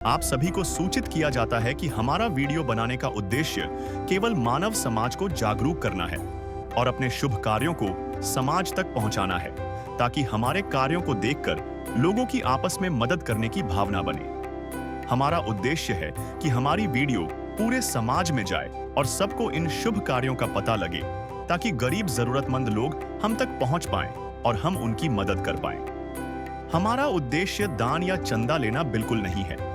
आप सभी को सूचित किया जाता है कि हमारा वीडियो बनाने का उद्देश्य केवल मानव समाज को जागरूक करना है और अपने शुभ कार्यों को समाज तक पहुंचाना है, ताकि हमारे कार्यों को देखकर लोगों की आपस में मदद करने की भावना बने। हमारा उद्देश्य है कि हमारी वीडियो पूरे समाज में जाए और सबको इन शुभ कार्यों का पता लगे, ताकि गरीब जरूरतमंद लोग हम तक पहुंच पाएं और हम उनकी मदद कर पाएं। हमारा उद्देश्य दान या चंदा लेना बिल्कुल नहीं है।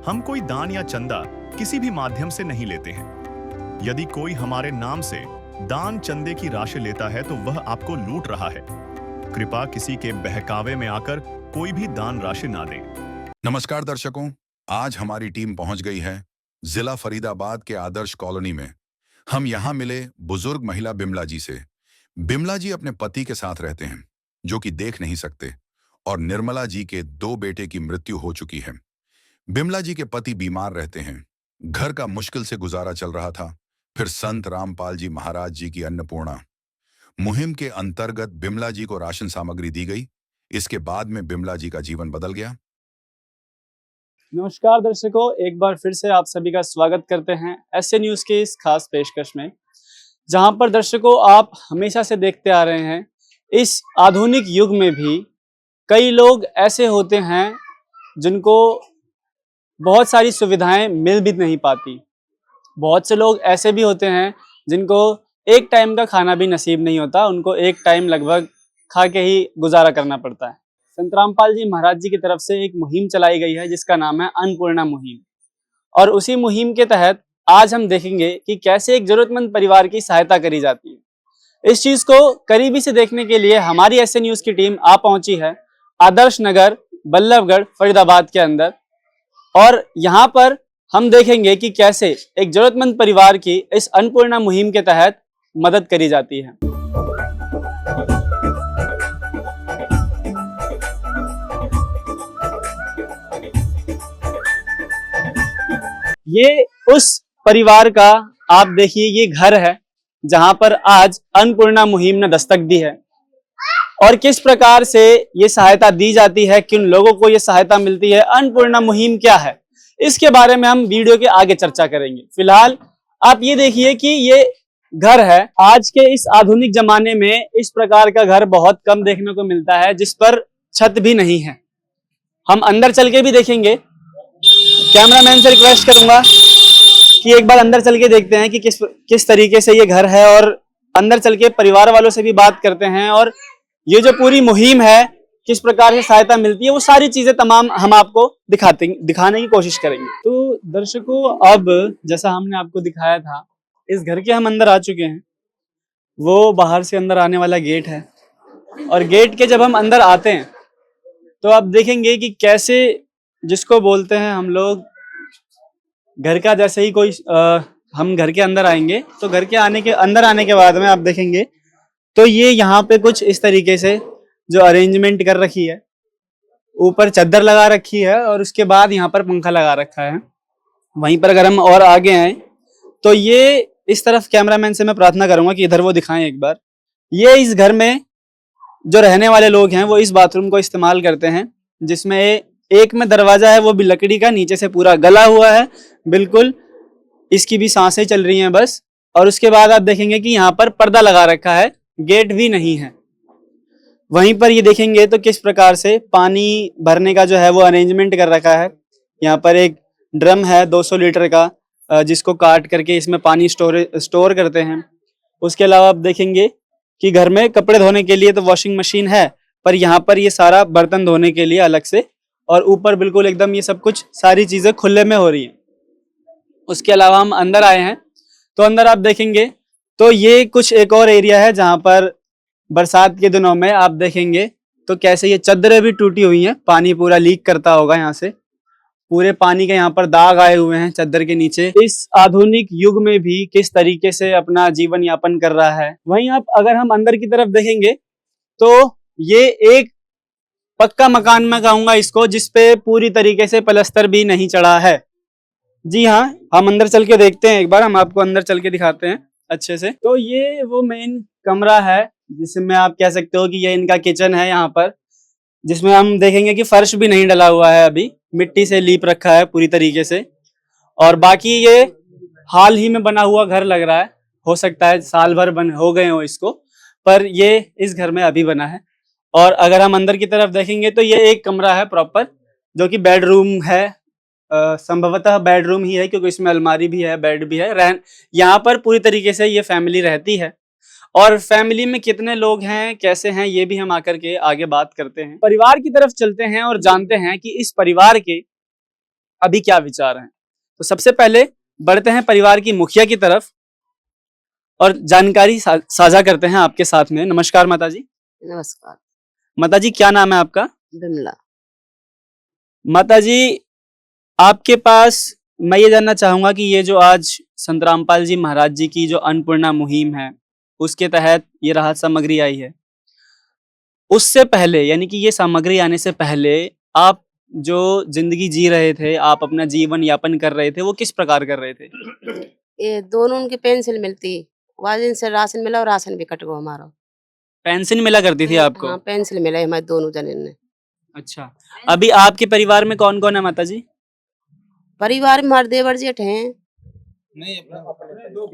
हम कोई दान या चंदा किसी भी माध्यम से नहीं लेते हैं। यदि कोई हमारे नाम से दान चंदे की राशि लेता है तो वह आपको लूट रहा है। कृपया किसी के बहकावे में आकर कोई भी दान राशि ना दें। नमस्कार दर्शकों, आज हमारी टीम पहुंच गई है जिला फरीदाबाद के आदर्श कॉलोनी में। हम यहां मिले बुजुर्ग महिला बिमला जी से। बिमला जी अपने पति के साथ रहते हैं, जो कि देख नहीं सकते, और निर्मला जी के 2 बेटे की मृत्यु हो चुकी है। बिमला जी के पति बीमार रहते हैं। घर का मुश्किल से गुजारा चल रहा था। फिर संत रामपाल जी महाराज जी की अन्नपूर्णा मुहिम के अंतर्गत बिमला जी को राशन सामग्री दी गई। इसके बाद में बिमला जी का जीवन बदल गया। नमस्कार दर्शकों, एक बार फिर से आप सभी का स्वागत करते हैं एसए न्यूज के इस खास पेशकश में, जहां पर दर्शकों आप हमेशा से देखते आ रहे हैं, इस आधुनिक युग में भी कई लोग ऐसे होते हैं जिनको बहुत सारी सुविधाएं मिल भी नहीं पाती। बहुत से लोग ऐसे भी होते हैं जिनको एक टाइम का खाना भी नसीब नहीं होता, उनको एक टाइम लगभग खा के ही गुजारा करना पड़ता है। संत रामपाल जी महाराज जी की तरफ से एक मुहिम चलाई गई है जिसका नाम है अन्नपूर्णा मुहिम, और उसी मुहिम के तहत आज हम देखेंगे कि कैसे एक जरूरतमंद परिवार की सहायता करी जाती है। इस चीज को करीबी से देखने के लिए हमारी एसए न्यूज की टीम आ पहुंची है आदर्श नगर बल्लभगढ़ फरीदाबाद के अंदर, और यहाँ पर हम देखेंगे कि कैसे एक जरूरतमंद परिवार की इस अन्नपूर्णा मुहिम के तहत मदद करी जाती है। ये उस परिवार का आप देखिए, ये घर है जहां पर आज अन्नपूर्णा मुहिम ने दस्तक दी है, और किस प्रकार से ये सहायता दी जाती है, किन लोगों को ये सहायता मिलती है, अन्नपूर्णा मुहिम क्या है, इसके बारे में हम वीडियो के आगे चर्चा करेंगे। फिलहाल आप ये देखिए कि ये घर है। आज के इस आधुनिक जमाने में इस प्रकार का घर बहुत कम देखने को मिलता है, जिस पर छत भी नहीं है। हम अंदर चल के भी देखेंगे। कैमरामैन से रिक्वेस्ट करूंगा कि एक बार अंदर चल के देखते हैं कि किस तरीके से ये घर है, और अंदर चल के परिवार वालों से भी बात करते हैं, और ये जो पूरी मुहिम है किस प्रकार से सहायता मिलती है, वो सारी चीजें तमाम हम आपको दिखाने की कोशिश करेंगे। तो दर्शकों, अब जैसा हमने आपको दिखाया था, इस घर के हम अंदर आ चुके हैं। वो बाहर से अंदर आने वाला गेट है, और गेट के जब हम अंदर आते हैं तो आप देखेंगे कि कैसे, जिसको बोलते हैं हम लोग घर का, जैसे ही कोई हम घर के अंदर आएंगे तो घर के अंदर आने के बाद में आप देखेंगे तो ये यहाँ पे कुछ इस तरीके से जो अरेंजमेंट कर रखी है, ऊपर चादर लगा रखी है, और उसके बाद यहाँ पर पंखा लगा रखा है। वहीं पर अगर हम और आगे आए तो ये इस तरफ कैमरामैन से मैं प्रार्थना करूंगा कि इधर वो दिखाएं एक बार। ये इस घर में जो रहने वाले लोग हैं वो इस बाथरूम को इस्तेमाल करते हैं, जिसमें एक में दरवाजा है, वो भी लकड़ी का, नीचे से पूरा गला हुआ है बिल्कुल, इसकी भी सांसें चल रही हैं बस। और उसके बाद आप देखेंगे कि यहाँ पर पर्दा लगा रखा है, गेट भी नहीं है। वहीं पर ये देखेंगे तो किस प्रकार से पानी भरने का जो है वो अरेंजमेंट कर रखा है। यहाँ पर एक ड्रम है 200 लीटर का, जिसको काट करके इसमें पानी स्टोर करते हैं। उसके अलावा आप देखेंगे कि घर में कपड़े धोने के लिए तो वॉशिंग मशीन है, पर यहाँ पर ये सारा बर्तन धोने के लिए अलग से, और ऊपर बिल्कुल एकदम ये सब कुछ सारी चीजें खुले में हो रही हैं। उसके अलावा हम अंदर आए हैं तो अंदर आप देखेंगे तो ये कुछ एक और एरिया है जहां पर बरसात के दिनों में आप देखेंगे तो कैसे ये चादरें भी टूटी हुई हैं, पानी पूरा लीक करता होगा यहाँ से, पूरे पानी के यहाँ पर दाग आए हुए हैं चादर के नीचे। इस आधुनिक युग में भी किस तरीके से अपना जीवन यापन कर रहा है। वहीं आप अगर हम अंदर की तरफ देखेंगे तो ये एक पक्का मकान मैं कहूंगा इसको, जिसपे पूरी तरीके से प्लास्टर भी नहीं चढ़ा है। जी हाँ, हम अंदर चल के देखते हैं एक बार, हम आपको अंदर चल के दिखाते हैं अच्छे से। तो ये वो मेन कमरा है जिसमें आप कह सकते हो कि ये इनका किचन है। यहाँ पर जिसमें हम देखेंगे कि फर्श भी नहीं डला हुआ है, अभी मिट्टी से लीप रखा है पूरी तरीके से। और बाकी ये हाल ही में बना हुआ घर लग रहा है, हो सकता है साल भर बन हो गए हो इसको, पर ये इस घर में अभी बना है। और अगर हम अंदर की तरफ देखेंगे तो ये एक कमरा है प्रॉपर, जो कि बेडरूम है। संभवतः बेडरूम ही है, क्योंकि इसमें अलमारी भी है, बेड भी है। यहाँ पर पूरी तरीके से ये फैमिली रहती है। और फैमिली में कितने लोग हैं, कैसे हैं, ये भी हम आकर के आगे बात करते हैं। परिवार की तरफ चलते हैं और जानते हैं कि इस परिवार के अभी क्या विचार हैं। तो सबसे पहले बढ़ते हैं परिवार की मुखिया की तरफ और जानकारी साझा करते हैं आपके साथ में। नमस्कार माता जी। नमस्कार। माता जी, क्या नाम है आपका? बिमला। माता जी, आपके पास मैं ये जानना चाहूंगा कि ये जो आज संत रामपाल जी महाराज जी की जो अन्नपूर्णा मुहिम है, उसके तहत ये राहत सामग्री आई है, उससे पहले यानी कि ये सामग्री आने से पहले आप जो जिंदगी जी रहे थे, आप अपना जीवन यापन कर रहे थे, वो किस प्रकार कर रहे थे? ये दोनों उनकी पेंसिल मिलती, वाजिन से राशन मिला और राशन भी कट गया हमारा। पेंशन मिला करती थी आपको? हाँ, पेंसिल मिला है हमारे दोनों जने ने। अच्छा, अभी आपके परिवार में कौन कौन है माता जी? परिवार में हमारे देवर जेठ हैं।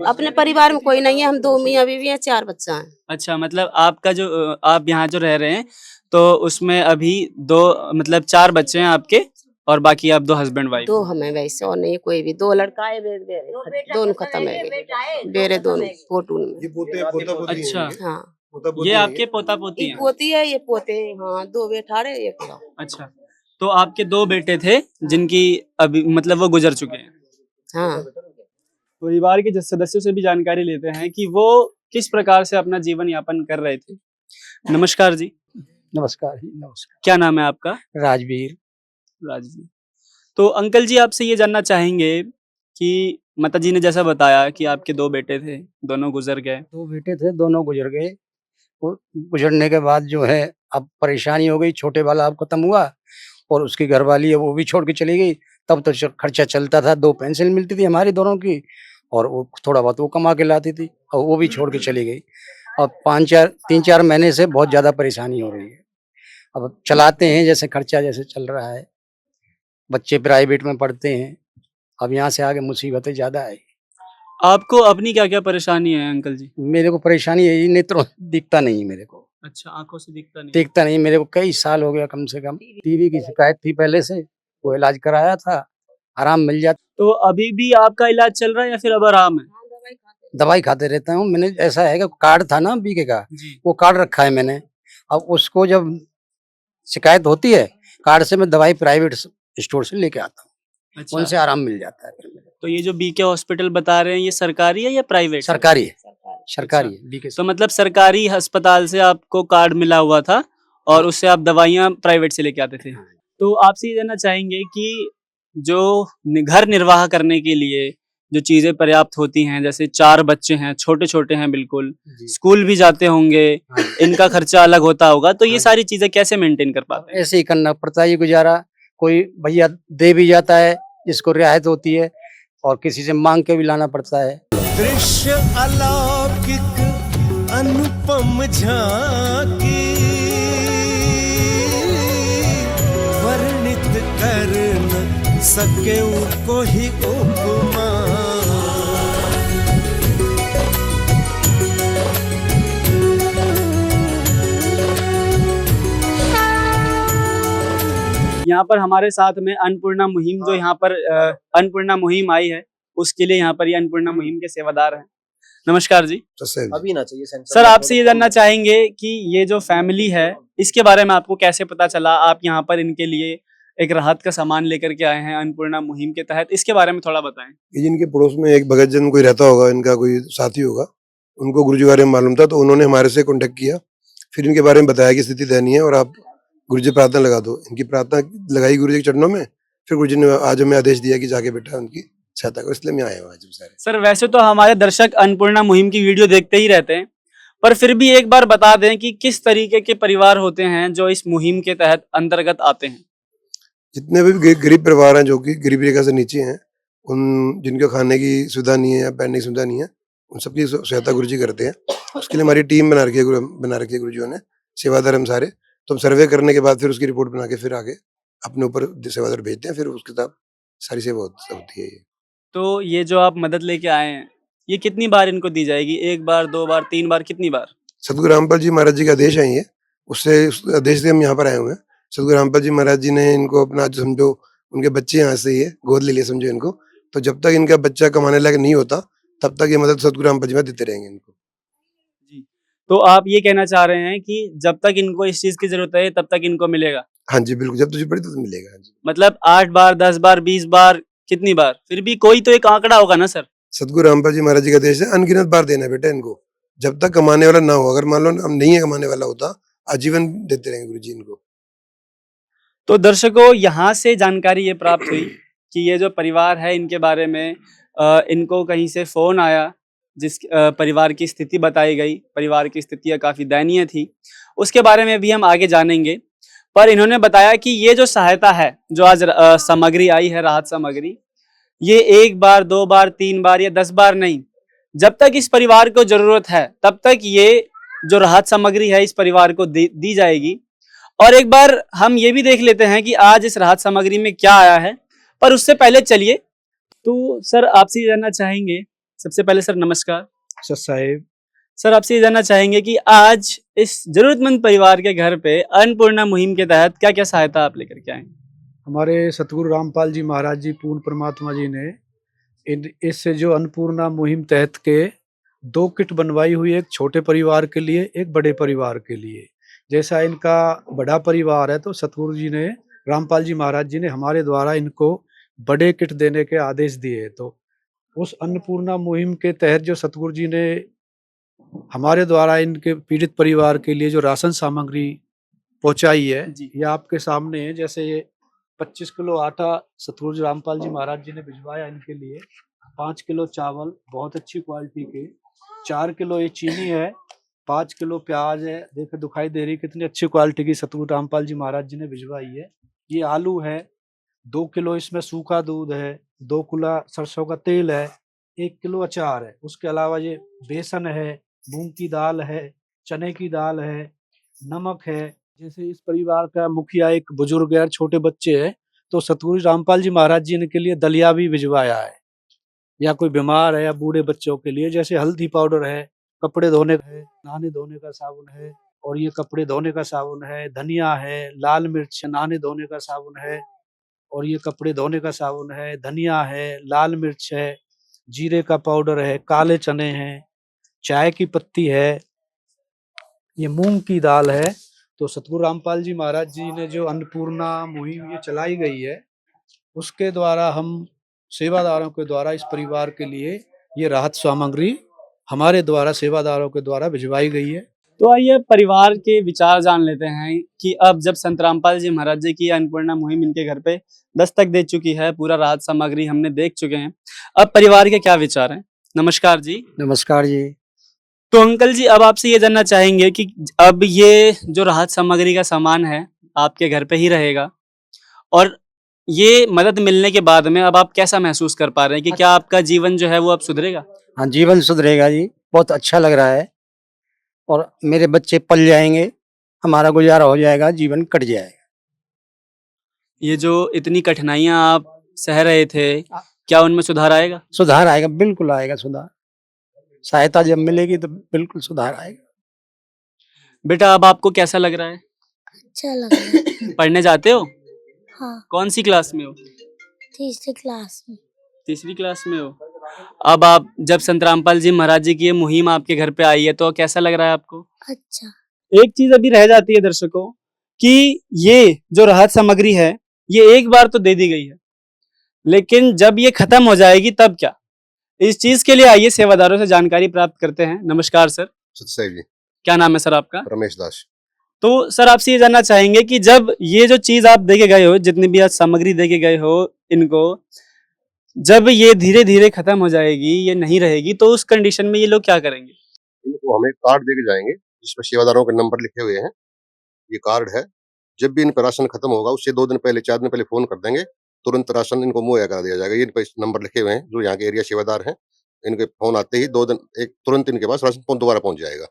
अपने परिवार में कोई नहीं है, हम 2 मियाँ बीवी हैं, 4 बच्चा हैं। अच्छा, मतलब आपका जो आप यहाँ जो रह रहे हैं, तो उसमें अभी 2 मतलब 4 बच्चे हैं आपके, और बाकी आप 2 हस्बैंड वाइफ? 2 हमें वैसे और नहीं कोई भी। 2 लड़का है, दोनों खत्म है, बेरे दोनों फोटो में। अच्छा, हाँ, ये आपके पोता पोती हैं? पोती है, ये पोते हैं। हाँ, 2 बेटाड़े, एक लड़का। अच्छा, तो आपके 2 बेटे थे जिनकी अभी मतलब वो गुजर चुके हैं? हाँ। परिवार के सदस्यों से भी जानकारी लेते हैं कि वो किस प्रकार से अपना जीवन यापन कर रहे थे। नमस्कार जी। नमस्कार जी, नमस्कार। क्या नाम है आपका? राजवीर। राजवीर। तो अंकल जी, आपसे ये जानना चाहेंगे कि माता जी ने जैसा बताया कि आपके 2 बेटे थे, दोनों गुजर गए। 2 बेटे थे, दोनों गुजर गए। वो गुजरने के बाद जो है अब परेशानी हो गई। छोटे वाला अब खत्म हुआ और उसकी घरवाली है वो भी छोड़ के चली गई। तब तो खर्चा चलता था, 2 पेंसिल मिलती थी हमारी दोनों की, और वो थोड़ा बहुत वो कमा के लाती थी, और वो भी छोड़ के चली गई। अब 3-4 महीने से बहुत ज्यादा परेशानी हो रही है। अब चलाते हैं जैसे खर्चा जैसे चल रहा है। बच्चे प्राइवेट में पढ़ते हैं। अब यहाँ से आगे मुसीबतें ज्यादा है। आपको अपनी क्या क्या परेशानी है अंकल जी? मेरे को परेशानी यही, नेत्रों दिखता नहीं मेरे को। अच्छा, आंखों से दिखता नहीं? दिखता नहीं मेरे को, कई साल हो गया कम से कम। टीवी की शिकायत थी पहले से, वो इलाज कराया था, आराम मिल जाता। तो अभी भी आपका इलाज चल रहा है या फिर अब आराम है? दवाई खाते रहता हूँ। मैंने ऐसा है कि कार्ड था ना बीके का, जी। वो कार्ड रखा है मैंने। अब उसको जब शिकायत होती है कार्ड से, मैं दवाई प्राइवेट स्टोर से लेके आता हूँ। अच्छा, उनसे आराम मिल जाता है। तो ये जो बीके हॉस्पिटल बता रहे हैं, ये सरकारी है या प्राइवेट? सरकारी है, सरकारी है बीके। तो मतलब सरकारी अस्पताल से आपको कार्ड मिला हुआ था और उससे आप दवाइयाँ प्राइवेट से लेके आते थे। तो आपसे ये जानना चाहेंगे कि जो घर निर्वाह करने के लिए जो चीजें पर्याप्त होती हैं, जैसे 4 बच्चे हैं, छोटे छोटे हैं बिल्कुल, स्कूल भी जाते होंगे, इनका खर्चा अलग होता होगा, तो ये सारी चीजें कैसे मेंटेन कर पाते हैं? ऐसे ही करना पड़ता है ये गुजारा। कोई भैया दे भी जाता है जिसको रियायत होती है, और किसी से मांग के भी लाना पड़ता है। दृश्य अलौकिक अनुपम झांकी, वर्णित कर न सके कोई उपमा। यहाँ पर हमारे साथ में अन्नपूर्णा मुहिम, जो यहाँ पर अन्नपूर्णा मुहिम आई है, उसके लिए यहाँ पर ये अन्नपूर्णा मुहिम के सेवादार हैं। नमस्कार जी। अभी ना चाहिए सर, आपसे ये जानना चाहेंगे कि ये जो फैमिली है, इसके बारे में आपको कैसे पता चला? आप यहाँ पर इनके लिए एक राहत का सामान लेकर के आए हैं अन्नपूर्णा मुहिम के तहत, इसके बारे में थोड़ा बताएं। ये जिनके पड़ोस में एक भगत जन कोई रहता होगा, इनका कोई साथी होगा, उनको गुरुजी के बारे में मालूम था, तो उन्होंने हमारे से कॉन्टेक्ट किया। फिर इनके बारे में बताया कि स्थिति दयनीय है और आप गुरुजी प्रार्थना लगा दो। इनकी प्रार्थना लगाई गुरुजी के चरणों में। फिर गुरुजी ने आज हमें आदेश दिया कि जाके बेटा उनकी सहायता करो, इसलिए मैं आया हूँ आज सारे। सर, वैसे तो हमारे दर्शक अन्नपूर्णा मुहिम की वीडियो देखते ही रहते हैं, पर फिर भी एक बार बता दें कि किस तरीके के परिवार होते हैं जो इस मुहिम के तहत अंतर्गत आते हैं। जितने भी गरीब परिवार हैं जो कि गरीबी रेखा से नीचे हैं, उन जिनको खाने की सुविधा नहीं है या पहनने की सुविधा नहीं है, उन सबकी सहायता गुरुजी करते हैं। उसके लिए हमारी टीम बना रखी है गुरुजियों ने, सेवादार हम सारे। तो हम सर्वे करने के बाद फिर उसकी रिपोर्ट बना के फिर आगे अपने ऊपर सेवादार भेजते हैं, फिर उसके साथ सारी सेवा होती है ये। तो ये जो आप मदद लेके आए हैं, ये कितनी बार इनको दी जाएगी? 1 बार, 2 बार, 3 बार, कितनी बार? सतगुरु रामपाल जी महाराज जी का आदेश है ये, उससे उस आदेश से हम यहाँ पर आए हुए हैं। सतगुरु रामपाल जी महाराज जी ने इनको अपना जो समझो उनके बच्चे यहाँ से ही है, गोद ले लिए समझो इनको। तो जब तक इनका बच्चा कमाने लायक नहीं होता तब तक ये मदद सतगुरु रामपाल जी महाराज देते रहेंगे इनको। जी। तो आप ये कहना चाह रहे हैं कि जब तक इनको इस चीज़ की ज़रूरत है तब तक इनको मिलेगा? हाँ जी, बिल्कुल, जब तुझे पड़ी तो मिलेगा। हाँ जी। मतलब 8 बार, 10 बार, 20 बार, कितनी बार? फिर भी कोई तो एक आंकड़ा होगा ना सर? सतगुरु रामपाल जी महाराज जी का आदेश है, अनगिनत बार देना है बेटा इनको, जब तक कमाने वाला ना हो। अगर मान लो हम नहीं है कमाने वाला होता, आजीवन देते रहेंगे गुरु जी इनको। तो दर्शकों, यहाँ से जानकारी ये प्राप्त हुई कि ये जो परिवार है इनके बारे में इनको कहीं से फ़ोन आया, जिस परिवार की स्थिति बताई गई, परिवार की स्थितियाँ काफ़ी दयनीय थी। उसके बारे में भी हम आगे जानेंगे। पर इन्होंने बताया कि ये जो सहायता है, जो आज सामग्री आई है, राहत सामग्री, ये 1 बार, 2 बार, 3 बार या 10 बार नहीं, जब तक इस परिवार को ज़रूरत है तब तक ये जो राहत सामग्री है इस परिवार को दी जाएगी। और एक बार हम ये भी देख लेते हैं कि आज इस राहत सामग्री में क्या आया है। पर उससे पहले चलिए, तो सर आपसे ये जानना चाहेंगे, सबसे पहले सर नमस्कार। सर साहेब, सर आपसे ये जानना चाहेंगे कि आज इस जरूरतमंद परिवार के घर पे अन्नपूर्णा मुहिम के तहत क्या क्या सहायता आप लेकर के आए? हमारे सतगुरु रामपाल जी महाराज जी पूर्ण परमात्मा जी ने इससे जो अन्नपूर्णा मुहिम तहत के 2 किट बनवाई हुई है, एक छोटे परिवार के लिए, एक बड़े परिवार के लिए। जैसा इनका बड़ा परिवार है तो सतगुरु जी ने, रामपाल जी महाराज जी ने हमारे द्वारा इनको बड़े किट देने के आदेश दिए। तो उस अन्नपूर्णा मुहिम के तहत जो सतगुरु जी ने हमारे द्वारा इनके पीड़ित परिवार के लिए जो राशन सामग्री पहुंचाई है, ये आपके सामने है। जैसे ये 25 किलो आटा सतगुरु रामपाल जी महाराज जी ने भिजवाया इनके लिए, 5 किलो चावल बहुत अच्छी क्वालिटी के, 4 किलो ये चीनी है, 5 किलो प्याज है, देखो दिखाई दे रही कितनी अच्छी क्वालिटी की सतगुरु रामपाल जी महाराज जी ने भिजवाई है। ये आलू है, 2 किलो इसमें सूखा दूध है, 2 किलो सरसों का तेल है, 1 किलो अचार है। उसके अलावा ये बेसन है, मूंग की दाल है, चने की दाल है, नमक है। जैसे इस परिवार का मुखिया एक बुजुर्ग है, छोटे बच्चे हैं, तो सतगुरु रामपाल जी महाराज जी ने के लिए दलिया भी भिजवाया है, या कोई बीमार है या बूढ़े बच्चों के लिए। जैसे हल्दी पाउडर है, कपड़े धोने का है, नहाने धोने का साबुन है, और ये कपड़े धोने का साबुन है, धनिया है, लाल मिर्च, नहाने धोने का साबुन है, और ये कपड़े धोने का साबुन है, धनिया है, लाल मिर्च है, जीरे का पाउडर है, काले चने हैं, चाय की पत्ती है, ये मूंग की दाल है। तो सतगुरु रामपाल जी महाराज जी ने जो अन्नपूर्णा मुहिम ये चलाई गई है, उसके द्वारा हम सेवादारों के द्वारा इस परिवार के लिए ये राहत सामग्री हमारे द्वारा सेवादारों के द्वारा भिजवाई गई है। तो आइए परिवार के विचार जान लेते हैं कि अब जब संत रामपाल जी महाराज जी की अन्नपूर्णा मुहिम इनके घर पे दस्तक दे चुकी है, पूरा राहत सामग्री हमने देख चुके हैं, अब परिवार के क्या विचार हैं? नमस्कार जी। नमस्कार जी। तो अंकल जी, अब आपसे ये जानना चाहेंगे कि अब ये जो राहत सामग्री का सामान है आपके घर पे ही रहेगा, और ये मदद मिलने के बाद में अब आप कैसा महसूस कर पा रहे हैं कि क्या आपका जीवन जो है वो अब सुधरेगा? हाँ, जीवन सुधरेगा जी, बहुत अच्छा लग रहा है, और मेरे बच्चे पल जाएंगे, हमारा गुजारा हो जाएगा, जीवन कट जाएगा। ये जो इतनी कठिनाइयां आप सह रहे थे, क्या उनमें सुधार आएगा? सुधार आएगा, बिल्कुल आएगा सुधार। सहायता जब मिलेगी तो बिल्कुल सुधार आएगा। बेटा, अब आपको कैसा लग रहा है? अच्छा लग रहा है। पढ़ने जाते हो? हाँ, कौन सी क्लास में हो? 3री क्लास में। 3री क्लास में हो। अब आप जब संत रामपाल जी महाराज जी की ये मुहिम आपके घर पे आई है तो कैसा लग रहा है आपको? अच्छा। एक चीज अभी रह जाती है दर्शकों, कि ये जो राहत सामग्री है ये एक बार तो दे दी गई है, लेकिन जब ये खत्म हो जाएगी तब क्या? इस चीज के लिए आइए सेवादारों से जानकारी प्राप्त करते हैं। नमस्कार सर। सत्य जी। क्या नाम है सर आपका? रमेश दास। तो सर आपसे ये जानना चाहेंगे कि जब ये जो चीज आप देके गए हो, जितनी भी आज सामग्री देके गए हो इनको, जब ये धीरे धीरे खत्म हो जाएगी, ये नहीं रहेगी, तो उस कंडीशन में ये लोग क्या करेंगे? इनको हमें कार्ड देके जाएंगे जिसमें सेवादारों के नंबर लिखे हुए हैं। ये कार्ड है, जब भी इन पर राशन खत्म होगा उससे 2 दिन पहले, 4 दिन पहले फोन कर देंगे, तुरंत राशन इनको मुहैया करा दिया जाएगा। ये इन पर नंबर लिखे हुए हैं, जो यहाँ के एरिया सेवादार हैं, इनके फोन आते ही 2 दिन तुरंत इनके पास राशन दोबारा पहुंच जाएगा।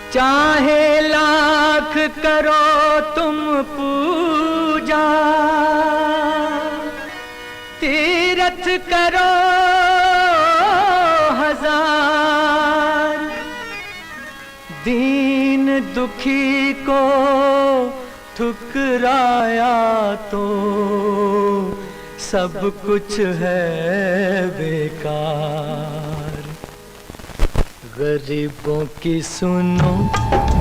चाहे लाख करो तुम पूजा, तीरथ करो हजार, दीन दुखी को ठुकराया तो सब कुछ है बेकार। गरीबों की सुनो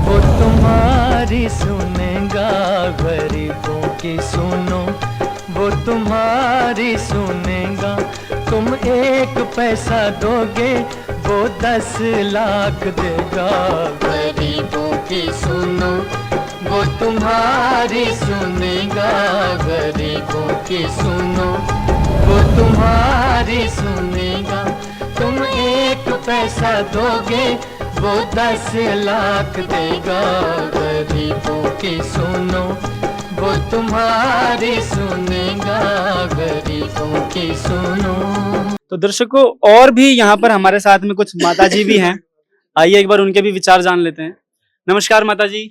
वो तुम्हारी सुनेगा, गरीबों की सुनो वो तुम्हारी सुनेगा। तुम 1 पैसा दोगे वो 10 लाख देगा। गरीबों की सुनो वो तुम्हारी सुनेगा, गरीबों की सुनो वो तुम्हारी सुनेगा। तुम 1 पैसा दोगे वो 10 लाख देगा। गरीबों की सुनो वो तुम्हारी सुनेगा, गरीबों की सुनो। तो दर्शकों, और भी यहाँ पर हमारे साथ में कुछ माताजी भी हैं। आइए एक बार उनके भी विचार जान लेते हैं। नमस्कार माता जी।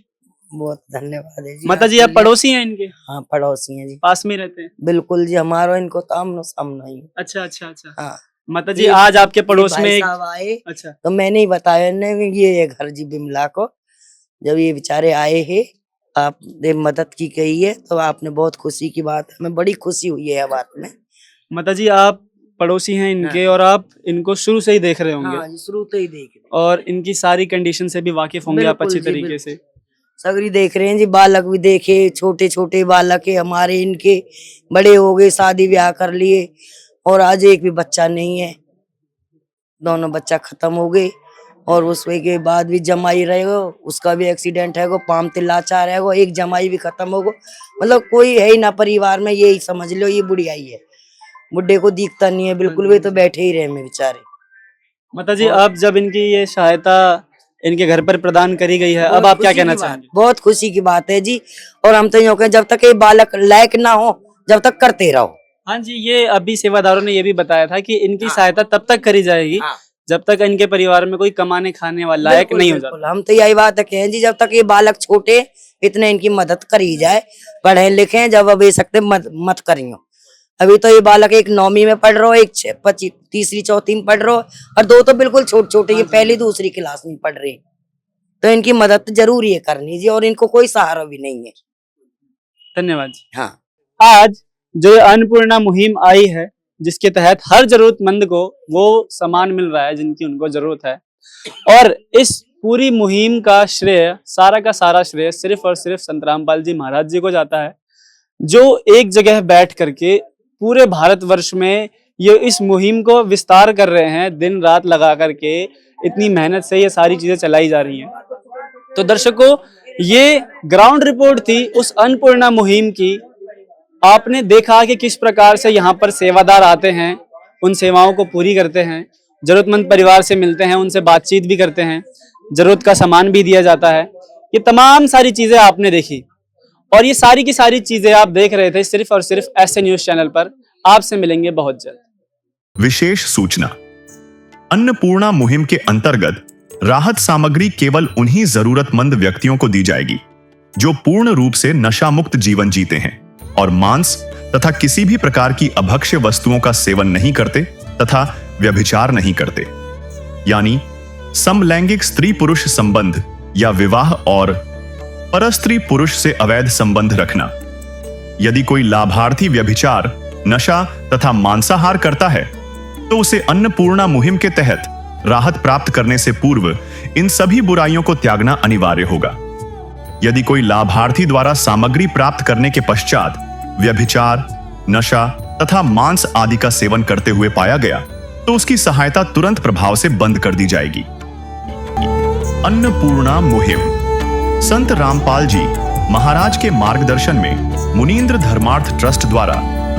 बहुत धन्यवाद है जी। माता जी, आप पड़ोसी हैं इनके? हाँ, पड़ोसी हैं जी, पास में रहते हैं? बिल्कुल जी, हमारा इनको तामनो सामना ही। अच्छा अच्छा अच्छा। हाँ माता जी, आज आपके पड़ोस में एक आए, अच्छा, तो मैंने ही बताया इन्हें ये घर जी बिमला को। जब ये बेचारे आए हैं, आपने मदद की गई है, तो आपने बहुत खुशी की बात है, हमें बड़ी खुशी हुई है बात में। माता जी, आप पड़ोसी हैं इनके, हाँ। और आप इनको शुरू से ही देख रहे होंगे। हाँ जी, शुरू तो ही देख रहे, और इनकी सारी कंडीशन से भी वाकिफ होंगे आप अच्छी तरीके से। सगरी देख रहे हैं जी, बालक भी देखे, छोटे छोटे बालक है हमारे, इनके बड़े हो गए, शादी ब्याह कर लिए, और आज एक भी बच्चा नहीं है, दोनों बच्चा खत्म हो गए। और उसके के बाद भी जमाई रहेगा, उसका भी एक्सीडेंट है, पाम तिल्लाचा रहेगा, एक जमाई भी खत्म होगा। मतलब कोई है ही ना परिवार में, यही समझ लो ये बुढ़ियाई है। बुढ़े को दिखता नहीं है बिल्कुल, वे तो बैठे ही रहे में बेचारे। माता जी, अब जब इनकी ये सहायता इनके घर पर प्रदान करी गई है, अब आप क्या कहना चाहेंगे? बहुत खुशी की बात है जी, और हम तो यूँ कहें, जब तक ये बालक लायक ना हो जब तक करते रहो। हाँ जी, ये अभी सेवादारों ने ये भी बताया था कि इनकी सहायता तब तक करी जाएगी जब तक इनके परिवार में कोई कमाने खाने वाला लायक नहीं हो जाता। हम तो यही बात कहें जी, जब तक ये बालक छोटे इतने इनकी मदद करी जाए, पढ़े लिखे, जब अब ये सकते मत करियो। अभी तो ये बालक एक 9वीं में पढ़ रहा हो, एक 3री 4थी में पढ़ रहा हो, और 2 तो बिल्कुल छोटे छोटे, ये 1ली 2री क्लास में पढ़ रहे। तो इनकी मदद जरूरी है करनी जी, और इनको कोई सहारा भी नहीं है। धन्यवाद जी। हाँ, आज जो ये अन्नपूर्णा मुहिम आई है, जिसके तहत हर जरूरतमंद को वो सामान मिल रहा है जिनकी उनको जरूरत है, और इस पूरी मुहिम का श्रेय, सारा का सारा श्रेय सिर्फ और सिर्फ संत रामपाल जी महाराज जी को जाता है, जो एक जगह बैठ करके पूरे भारतवर्ष में ये इस मुहिम को विस्तार कर रहे हैं। दिन रात लगा करके इतनी मेहनत से ये सारी चीजें चलाई जा रही हैं। तो दर्शकों, ये ग्राउंड रिपोर्ट थी उस अन्नपूर्णा मुहिम की। आपने देखा कि किस प्रकार से यहाँ पर सेवादार आते हैं, उन सेवाओं को पूरी करते हैं, जरूरतमंद परिवार से मिलते हैं, उनसे बातचीत भी करते हैं, जरूरत का सामान भी दिया जाता है। ये तमाम सारी चीजें आपने देखी, और ये सारी की सारी चीजें आप देख रहे थे सिर्फ और सिर्फ ऐसे न्यूज चैनल पर। आपसे मिलेंगे बहुत जल्द। विशेष सूचना, अन्नपूर्णा मुहिम के अंतर्गत राहत सामग्री केवल उन्हीं जरूरतमंद व्यक्तियों को दी जाएगी जो पूर्ण रूप से नशा मुक्त जीवन जीते हैं और मांस तथा किसी भी प्रकार की अभक्ष्य वस्तुओं का सेवन नहीं करते तथा व्यभिचार नहीं करते, यानी समलैंगिक स्त्री पुरुष संबंध या विवाह और परस्त्री पुरुष से अवैध संबंध रखना। यदि कोई लाभार्थी व्यभिचार, नशा तथा मांसाहार करता है तो उसे अन्नपूर्णा मुहिम के तहत राहत प्राप्त करने से पूर्व इन सभी बुराइयों को त्यागना अनिवार्य होगा। यदि कोई लाभार्थी द्वारा सामग्री प्राप्त करने के पश्चात व्यभिचार, नशा तथा मांस आदि का सेवन करते हुए पाया गया तो उसकी सहायता तुरंत प्रभाव से बंद कर दी जाएगी। अन्नपूर्णा मुहिम संत रामपाल जी महाराज के मार्गदर्शन में मुनीन्द्र धर्मार्थ ट्रस्ट द्वारा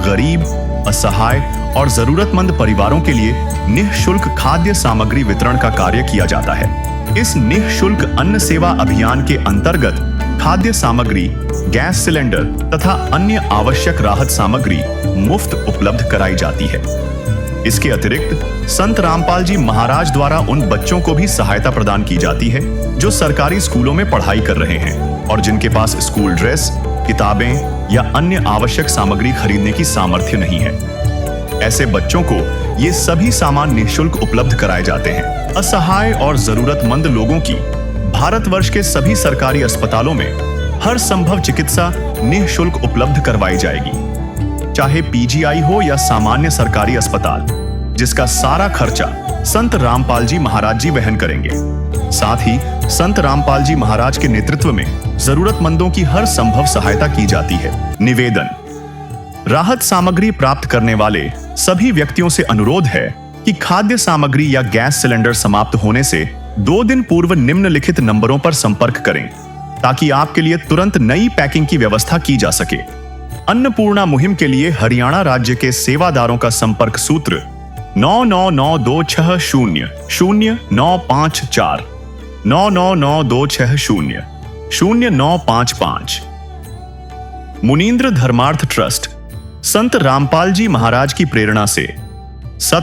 गरीब, असहाय और जरूरतमंद परिवारों के लिए निःशुल्क खाद्य सामग्री वितरण का कार्य किया जाता है। इस निःशुल्क अन्न सेवा अभियान के अंतर्गत खाद्य सामग्री, गैस सिलेंडर तथा अन्य आवश्यक राहत सामग्री मुफ्त उपलब्ध कराई जाती है। इसके अतिरिक्त संत रामपाल जी महाराज द्वारा उन बच्चों को भी सहायता प्रदान की जाती है जो सरकारी स्कूलों में पढ़ाई कर रहे हैं और जिनके पास स्कूल ड्रेस, किताबें या अन्य आवश्यक सामग्री खरीदने की सामर्थ्य नहीं है। ऐसे बच्चों को ये सभी सामान निःशुल्क उपलब्ध कराए जाते हैं। असहाय और जरूरतमंद लोगों की भारतवर्ष के सभी सरकारी अस्पतालों में हर संभव चिकित्सा निःशुल्क उपलब्ध करवाई जाएगी, चाहे पीजीआई हो या सामान्य सरकारी अस्पताल, जिसका सारा खर्चा संत रामपाल जी महाराज जी वहन करेंगे। साथ ही संत रामपाल जी महाराज के नेतृत्व में जरूरतमंदों की हर संभव सहायता की जाती है। निवेदन: राहत सामग्री प्राप्त करने वाले सभी व्यक्तियों से अनुरोध है कि खाद्य सामग्री या गैस सिलेंडर समाप्त होने से 2 दिन पूर्व निम्नलिखित नंबरों पर संपर्क करें ताकि आपके लिए तुरंत नई पैकिंग की व्यवस्था की जा सके। अन्नपूर्णा मुहिम के लिए हरियाणा राज्य के सेवादारों का संपर्क सूत्र 9992600954 9992600955। मुनींद्र धर्मार्थ ट्रस्ट संत रामपाल जी महाराज की प्रेरणा से